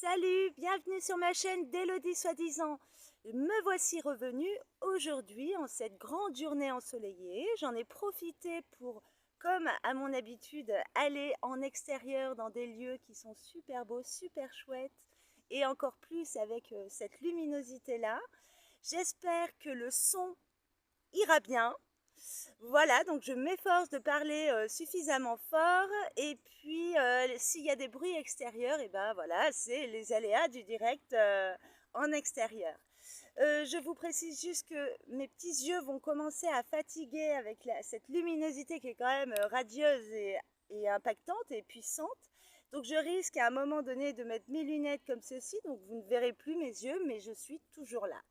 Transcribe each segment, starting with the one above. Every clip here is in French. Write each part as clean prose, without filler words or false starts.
Salut, bienvenue sur ma chaîne d'Elodie Soi-Disant. Me voici revenue aujourd'hui en cette grande journée ensoleillée. J'en ai profité pour, comme à mon habitude, aller en extérieur dans des lieux qui sont super beaux, super chouettes et encore plus avec cette luminosité-là. J'espère que le son ira bien. Voilà, donc je m'efforce de parler suffisamment fort et puis s'il y a des bruits extérieurs, et ben voilà, c'est les aléas du direct en extérieur. Je vous précise juste que mes petits yeux vont commencer à fatiguer avec cette luminosité qui est quand même radieuse et impactante et puissante. Donc je risque à un moment donné de mettre mes lunettes comme ceci, donc vous ne verrez plus mes yeux, mais je suis toujours là.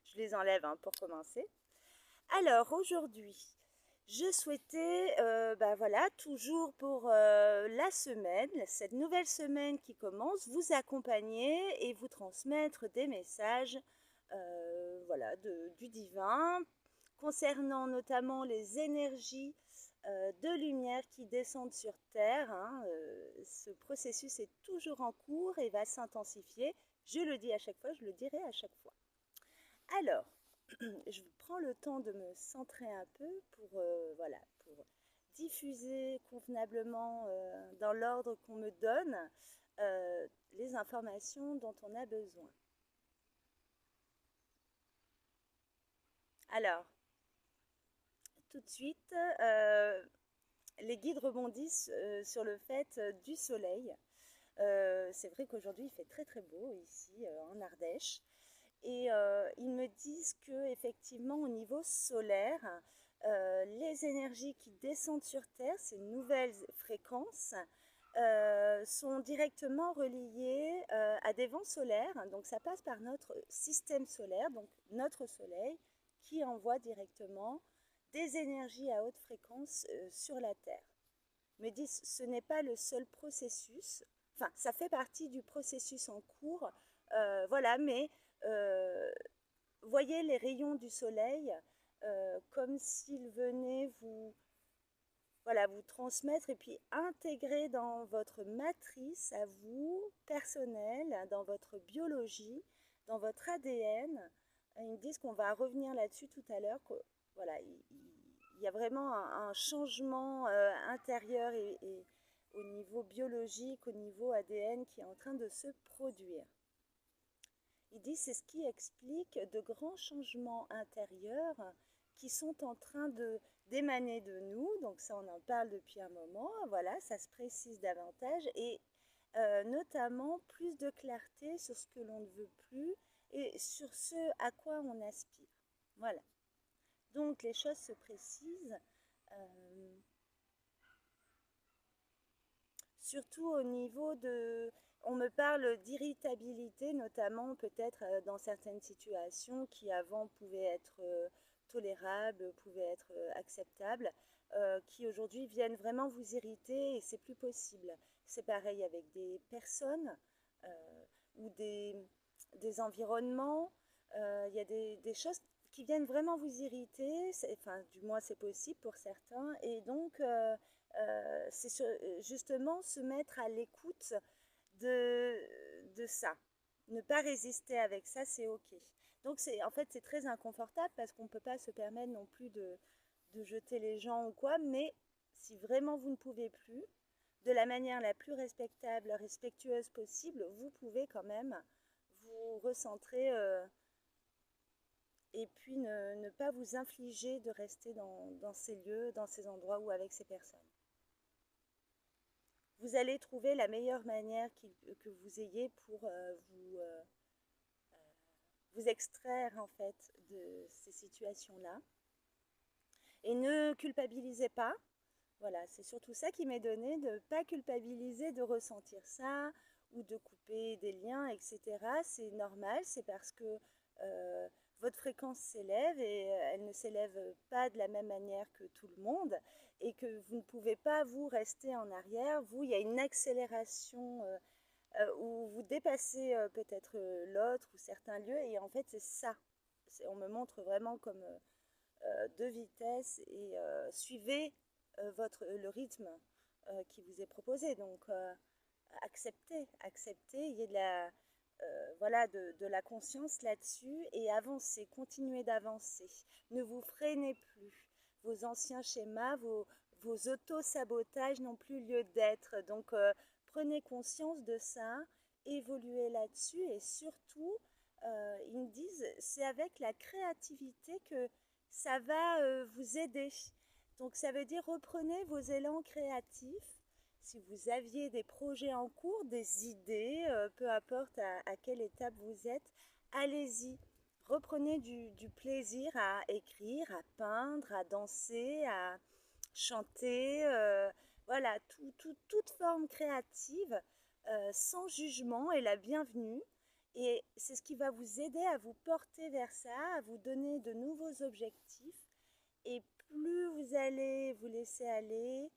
Je les enlève hein, pour commencer. Alors aujourd'hui, je souhaitais, voilà, toujours pour la semaine, cette nouvelle semaine qui commence, vous accompagner et vous transmettre des messages, voilà, du divin, concernant notamment les énergies de lumière qui descendent sur Terre. Hein. Ce processus est toujours en cours et va s'intensifier. Je le dis à chaque fois, je le dirai à chaque fois. Alors, je prends le temps de me centrer un peu pour, voilà, pour diffuser convenablement dans l'ordre qu'on me donne les informations dont on a besoin. Alors, tout de suite, les guides rebondissent sur le fait du soleil. C'est vrai qu'aujourd'hui il fait très très beau ici en Ardèche. Et ils me disent que effectivement au niveau solaire, les énergies qui descendent sur Terre, ces nouvelles fréquences, sont directement reliées à des vents solaires. Donc ça passe par notre système solaire, donc notre Soleil, qui envoie directement des énergies à haute fréquence sur la Terre. Ils me disent ce n'est pas le seul processus, enfin ça fait partie du processus en cours, voilà, mais voyez les rayons du soleil comme s'ils venaient vous, voilà, vous transmettre et puis intégrer dans votre matrice à vous, personnelle, dans votre biologie, dans votre ADN. Ils me disent qu'on va revenir là-dessus tout à l'heure. Voilà, il y a vraiment un changement intérieur et au niveau biologique, au niveau ADN qui est en train de se produire. Il dit c'est ce qui explique de grands changements intérieurs qui sont en train d'émaner de nous. Donc ça, on en parle depuis un moment. Voilà, ça se précise davantage et notamment plus de clarté sur ce que l'on ne veut plus et sur ce à quoi on aspire. Voilà. Donc les choses se précisent. Surtout au niveau de... On me parle d'irritabilité, notamment peut-être dans certaines situations qui avant pouvaient être tolérables, pouvaient être acceptables, qui aujourd'hui viennent vraiment vous irriter et c'est plus possible. C'est pareil avec des personnes ou des environnements. Il y a des choses qui viennent vraiment vous irriter, enfin du moins c'est possible pour certains, et donc c'est justement se mettre à l'écoute de ça. Ne pas résister avec ça, c'est ok. Donc en fait c'est très inconfortable parce qu'on ne peut pas se permettre non plus de jeter les gens ou quoi, mais si vraiment vous ne pouvez plus, de la manière la plus respectable, respectueuse possible, vous pouvez quand même vous recentrer et puis ne pas vous infliger de rester dans ces lieux, dans ces endroits ou avec ces personnes. Vous allez trouver la meilleure manière que vous ayez pour vous extraire en fait de ces situations-là. Et ne culpabilisez pas. Voilà, c'est surtout ça qui m'est donné, de ne pas culpabiliser de ressentir ça ou de couper des liens, etc. C'est normal, c'est parce que votre fréquence s'élève et elle ne s'élève pas de la même manière que tout le monde et que vous ne pouvez pas vous rester en arrière. Vous, il y a une accélération où vous dépassez peut-être l'autre ou certains lieux et en fait c'est ça. On me montre vraiment comme deux vitesses et suivez le rythme qui vous est proposé. Donc accepter, il y ait de la, voilà, de la conscience là-dessus et avancez, continuez d'avancer. Ne vous freinez plus. Vos anciens schémas, vos auto-sabotages n'ont plus lieu d'être. Donc, prenez conscience de ça, évoluez là-dessus et surtout, ils me disent, c'est avec la créativité que ça va vous aider. Donc, ça veut dire reprenez vos élans créatifs. Si vous aviez des projets en cours, des idées, peu importe à quelle étape vous êtes, allez-y. Reprenez du plaisir à écrire, à peindre, à danser, à chanter, voilà, toute forme créative, sans jugement est la bienvenue. Et c'est ce qui va vous aider à vous porter vers ça, à vous donner de nouveaux objectifs. Et plus vous allez vous laisser aller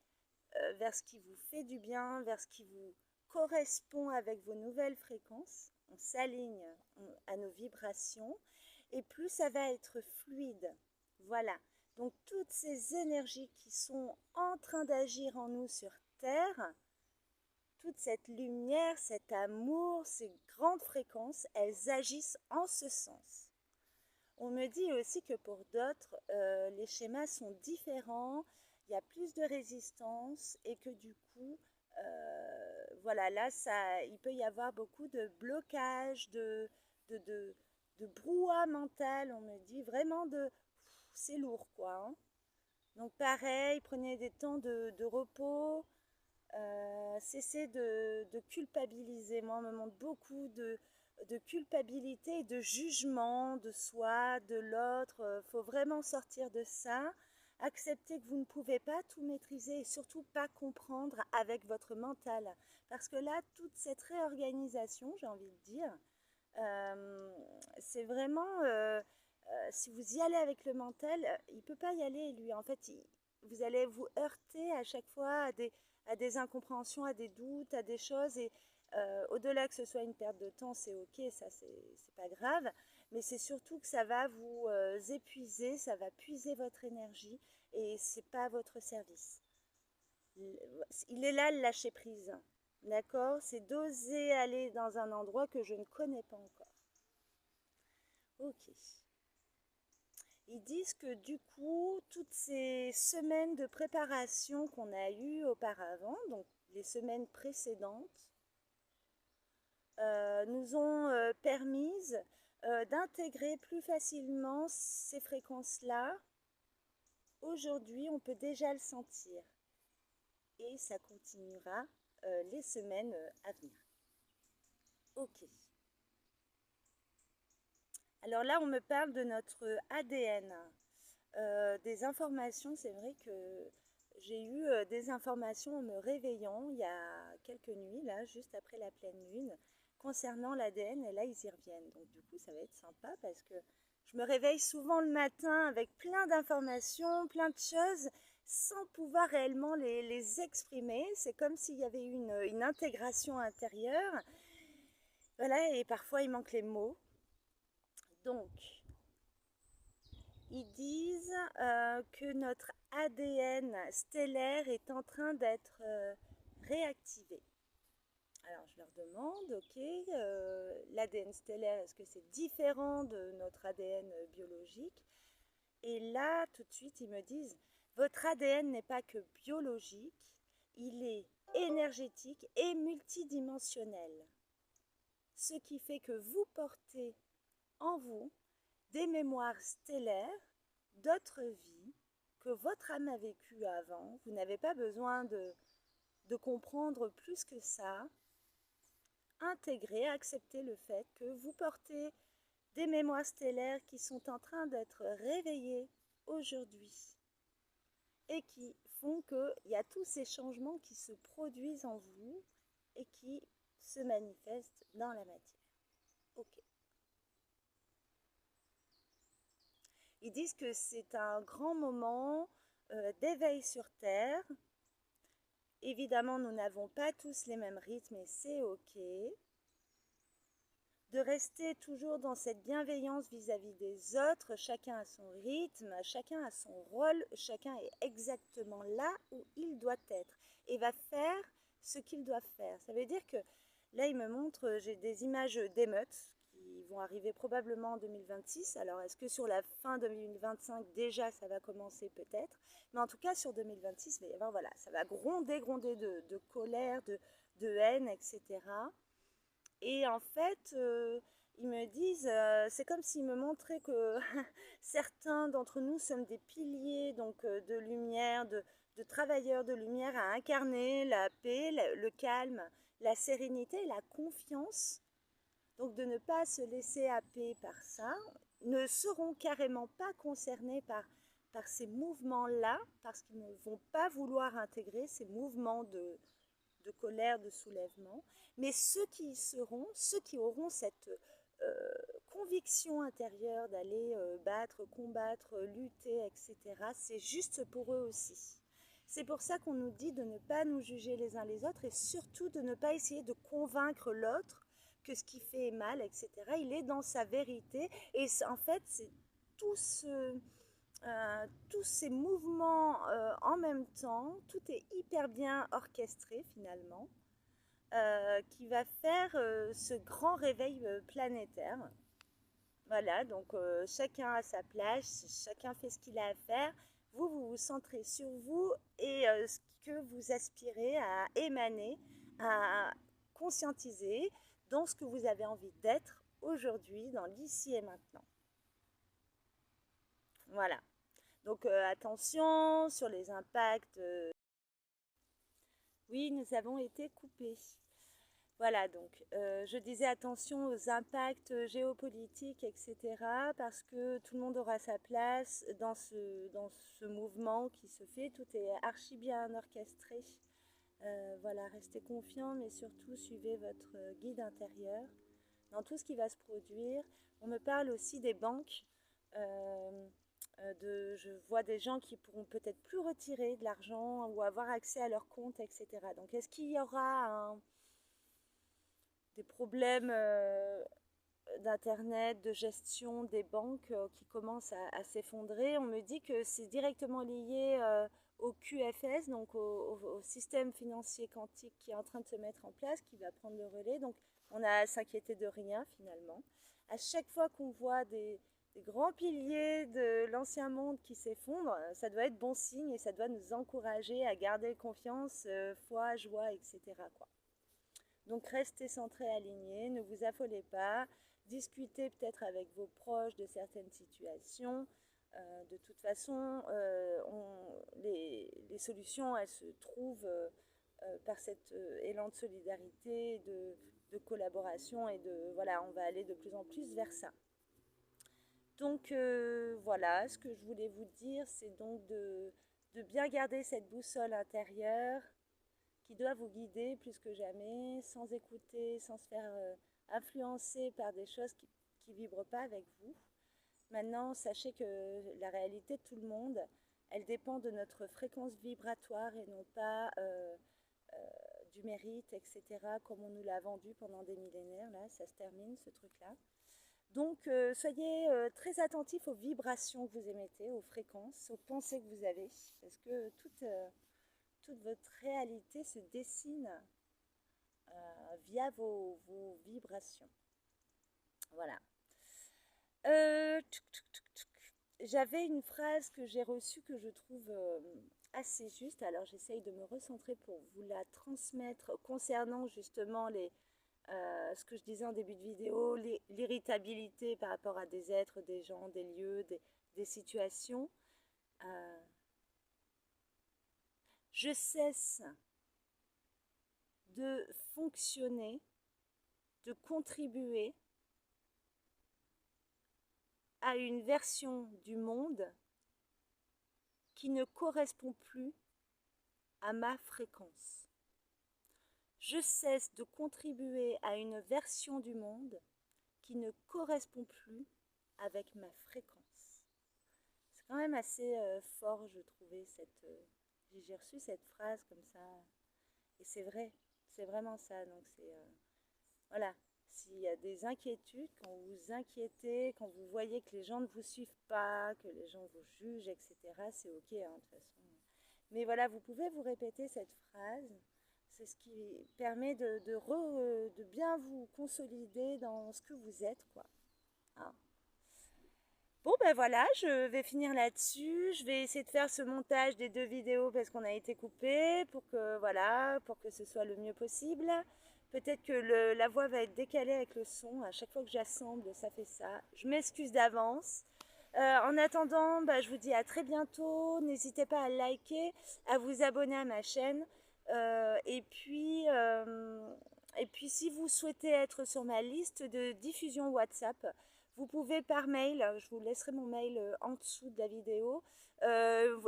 vers ce qui vous fait du bien, vers ce qui vous correspond avec vos nouvelles fréquences, on s'aligne à nos vibrations, et plus ça va être fluide. Voilà. Donc toutes ces énergies qui sont en train d'agir en nous sur Terre, toute cette lumière, cet amour, ces grandes fréquences, elles agissent en ce sens. On me dit aussi que pour d'autres, les schémas sont différents, il y a plus de résistance et que du coup, voilà, là, il peut y avoir beaucoup de blocages, de, de, de brouhaha mental, on me dit vraiment c'est lourd quoi. Hein. Donc pareil, prenez des temps de repos, cessez de culpabiliser. Moi, on me montre beaucoup de culpabilité et de jugement de soi, de l'autre. Faut vraiment sortir de ça. Accepter que vous ne pouvez pas tout maîtriser et surtout pas comprendre avec votre mental. Parce que là, toute cette réorganisation, j'ai envie de dire, c'est vraiment, si vous y allez avec le mental, il ne peut pas y aller, lui. En fait, vous allez vous heurter à chaque fois à des incompréhensions, à des doutes, à des choses. Et au-delà que ce soit une perte de temps, c'est ok, ça c'est pas grave. Mais c'est surtout que ça va vous épuiser, ça va puiser votre énergie et c'est pas à votre service. Il est là le lâcher prise. D'accord? C'est d'oser aller dans un endroit que je ne connais pas encore. Ok. Ils disent que du coup, toutes ces semaines de préparation qu'on a eues auparavant, donc les semaines précédentes, nous ont permis d'intégrer plus facilement ces fréquences-là. Aujourd'hui, on peut déjà le sentir et ça continuera les semaines à venir. Ok. Alors là, on me parle de notre ADN. Des informations, c'est vrai que j'ai eu des informations en me réveillant il y a quelques nuits, là, juste après la pleine lune, concernant l'ADN, et là, ils y reviennent. Donc du coup, ça va être sympa parce que je me réveille souvent le matin avec plein d'informations, plein de choses, sans pouvoir réellement les exprimer. C'est comme s'il y avait une intégration intérieure. Voilà, et parfois, il manque les mots. Donc, ils disent que notre ADN stellaire est en train d'être réactivé. Alors je leur demande, ok, l'ADN stellaire, est-ce que c'est différent de notre ADN biologique? Et là, tout de suite, ils me disent, votre ADN n'est pas que biologique, il est énergétique et multidimensionnel. Ce qui fait que vous portez en vous des mémoires stellaires d'autres vies que votre âme a vécues avant. Vous n'avez pas besoin de comprendre plus que ça. Intégrer, accepter le fait que vous portez des mémoires stellaires qui sont en train d'être réveillées aujourd'hui et qui font qu'il y a tous ces changements qui se produisent en vous et qui se manifestent dans la matière. Ok. Ils disent que c'est un grand moment d'éveil sur Terre. Évidemment, nous n'avons pas tous les mêmes rythmes et c'est ok. De rester toujours dans cette bienveillance vis-à-vis des autres, chacun a son rythme, chacun a son rôle, chacun est exactement là où il doit être et va faire ce qu'ils doivent faire. Ça veut dire que là, il me montre, j'ai des images d'émeutes qui vont arriver probablement en 2026. Alors, est-ce que sur la fin 2025, déjà, ça va commencer peut-être? Mais en tout cas, sur 2026, il va y avoir, voilà, ça va gronder de colère, de haine, etc. Et en fait, ils me disent, c'est comme s'ils me montraient que certains d'entre nous sommes des piliers donc de lumière, de travailleurs de lumière à incarner la paix, le calme, la sérénité, la confiance. Donc de ne pas se laisser happer par ça, ne seront carrément pas concernés par ces mouvements-là, parce qu'ils ne vont pas vouloir intégrer ces mouvements de colère, de soulèvement. Mais ceux qui y seront, ceux qui auront cette conviction intérieure d'aller battre, combattre, lutter, etc., c'est juste pour eux aussi. C'est pour ça qu'on nous dit de ne pas nous juger les uns les autres et surtout de ne pas essayer de convaincre l'autre que ce qu'il fait est mal, etc. Il est dans sa vérité et en fait, c'est tout tous ces mouvements en même temps, tout est hyper bien orchestré finalement, qui va faire ce grand réveil planétaire. Voilà, donc chacun a sa place, chacun fait ce qu'il a à faire. Vous, vous vous centrez sur vous et ce que vous aspirez à émaner, à conscientiser dans ce que vous avez envie d'être aujourd'hui, dans l'ici et maintenant. Voilà. Donc attention sur les impacts. Oui, nous avons été coupés. Voilà, donc je disais attention aux impacts géopolitiques, etc. Parce que tout le monde aura sa place dans ce mouvement qui se fait. Tout est archi bien orchestré. Voilà, restez confiants, mais surtout suivez votre guide intérieur dans tout ce qui va se produire. On me parle aussi des banques. Je vois des gens qui pourront peut-être plus retirer de l'argent ou avoir accès à leur compte, etc. Donc est-ce qu'il y aura des problèmes d'internet, de gestion des banques qui commencent à s'effondrer? On me dit que c'est directement lié au QFS, donc au système financier quantique qui est en train de se mettre en place, qui va prendre le relais. Donc on a à s'inquiéter de rien finalement. À chaque fois qu'on voit des grands piliers de l'ancien monde qui s'effondrent, ça doit être bon signe et ça doit nous encourager à garder confiance, foi, joie, etc., quoi. Donc restez centrés, alignés, ne vous affolez pas, discutez peut-être avec vos proches de certaines situations. De toute façon, les solutions, elles se trouvent par cet élan de solidarité, de collaboration et voilà, on va aller de plus en plus vers ça. Donc voilà, ce que je voulais vous dire, c'est donc de bien garder cette boussole intérieure qui doit vous guider plus que jamais, sans écouter, sans se faire influencer par des choses qui vibrent pas avec vous. Maintenant, sachez que la réalité de tout le monde, elle dépend de notre fréquence vibratoire et non pas du mérite, etc., comme on nous l'a vendu pendant des millénaires. Là, ça se termine, ce truc-là. Donc, soyez très attentifs aux vibrations que vous émettez, aux fréquences, aux pensées que vous avez, parce que toute votre réalité se dessine via vos vibrations. Voilà. J'avais une phrase que j'ai reçue que je trouve assez juste. Alors j'essaye de me recentrer pour vous la transmettre concernant justement ce que je disais en début de vidéo, l'irritabilité par rapport à des êtres, des gens, des lieux, des situations. Je cesse de fonctionner, de contribuer à une version du monde qui ne correspond plus à ma fréquence. Je cesse de contribuer à une version du monde qui ne correspond plus avec ma fréquence. C'est quand même assez fort, je trouvais, j'ai reçu cette phrase comme ça. Et c'est vrai, c'est vraiment ça. Donc voilà, s'il y a des inquiétudes, quand vous vous inquiétez, quand vous voyez que les gens ne vous suivent pas, que les gens vous jugent, etc., c'est ok, hein, de toute façon. Mais voilà, vous pouvez vous répéter cette phrase. C'est ce qui permet de bien vous consolider dans ce que vous êtes, quoi. Hein. Bon, ben voilà, je vais finir là-dessus. Je vais essayer de faire ce montage des 2 vidéos parce qu'on a été coupé pour que, voilà, pour que ce soit le mieux possible. Peut-être que la voix va être décalée avec le son. À chaque fois que j'assemble, ça fait ça. Je m'excuse d'avance. En attendant, bah, je vous dis à très bientôt. N'hésitez pas à liker, à vous abonner à ma chaîne. Euh, et puis, euh, et puis, si vous souhaitez être sur ma liste de diffusion WhatsApp, vous pouvez par mail, je vous laisserai mon mail en dessous de la vidéo.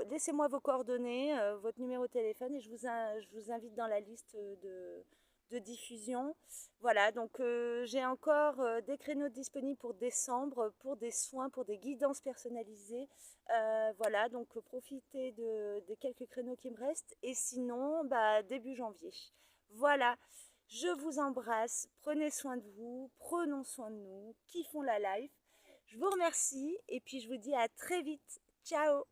Laissez-moi vos coordonnées, votre numéro de téléphone et je vous invite dans la liste de diffusion. Voilà, donc j'ai encore des créneaux disponibles pour décembre, pour des soins, pour des guidances personnalisées. Voilà, donc profitez des quelques créneaux qui me restent. Et sinon, bah, début janvier. Voilà, je vous embrasse, prenez soin de vous, prenons soin de nous, kiffons la life. Je vous remercie et puis je vous dis à très vite. Ciao!